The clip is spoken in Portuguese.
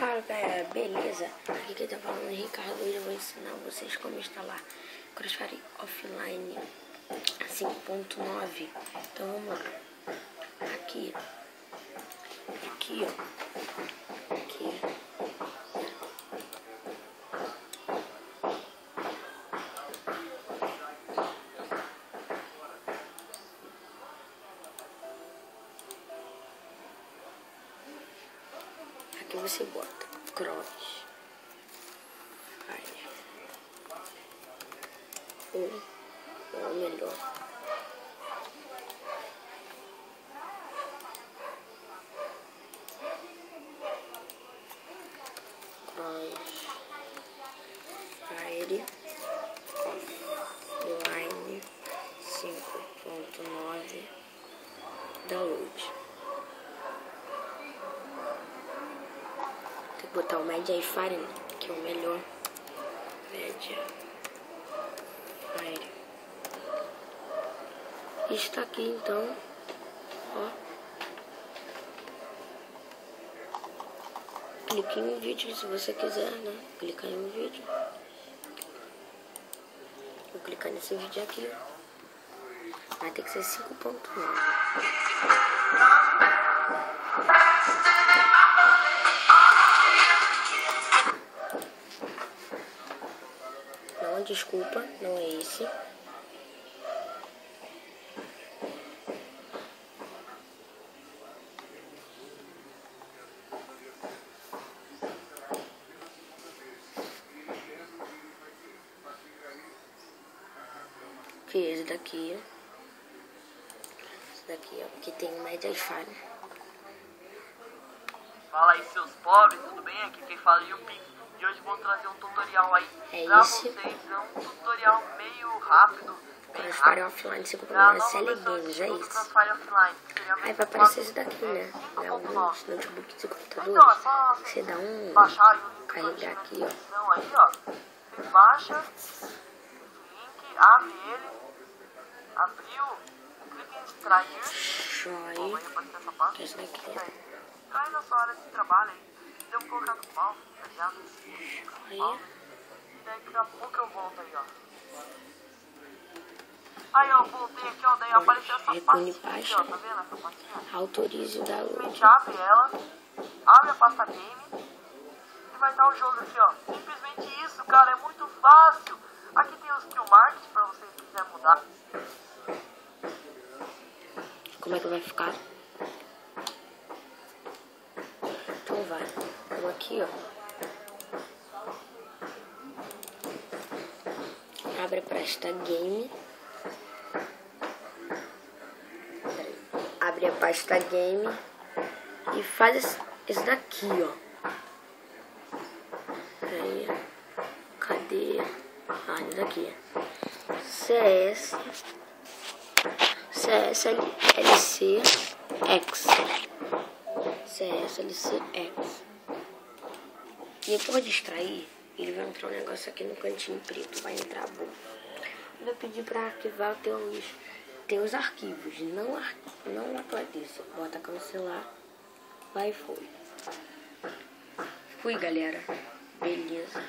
Fala galera, beleza? Aqui quem tá falando é Ricardo. Hoje eu vou ensinar vocês como instalar Crossfire Offline 5.9. Então vamos lá. Aqui ó. Aqui. Aqui você bota Crossfire ou melhor Crossfire Offline 5.9 download. Tem que botar o Mediafire, que é o melhor. Mediafire. Está aqui então, ó. Clique em um vídeo se você quiser, né? Clicar em um vídeo. Vou clicar nesse vídeo aqui, ó. Vai ter que ser 5.9. Não, desculpa, não é esse. Que é esse daqui, ó. Esse daqui, ó, que tem o Mediafire. Fala aí, seus pobres, tudo bem? Aqui quem fala é o Yupi. E hoje vou trazer um tutorial aí pra vocês. É um tutorial meio rápido. Crossfire Offline 5.9 Cell Games, é isso. Aí vai aparecer isso daqui, né? Em alguns notebooks e computadores. Você dá um carregar aqui, ó. Aí, ó. Baixa esse link, abre ele. Abriu, clica em extrair. Joia. Que é esse daqui, ó. Aí na sua área de trabalho aí, devo colocar no mouse, tá ligado? Joia. Daqui a pouco eu volto aí, ó. Aí ó, voltei aqui, ó, daí apareceu essa pastinha aqui, ó, tá vendo essa pastinha? Autorize o download. Simplesmente abre ela, abre a pasta game e vai dar o jogo aqui, ó. Simplesmente isso, cara, é muito fácil. Aqui tem os kill marks pra vocês quiserem mudar. Como é que vai ficar? Então vai. Vamos aqui, ó. Abre a pasta game. Abre a pasta game e faz esse daqui, ó. Aí, cadê? Ah, esse daqui. CSLCX. E depois de extrair, ele vai entrar um negócio aqui no cantinho preto, vai entrar a boca. Ele vai pedir para arquivar teus arquivos, não atualiza. Bota cancelar, vai e foi. Fui, galera. Beleza.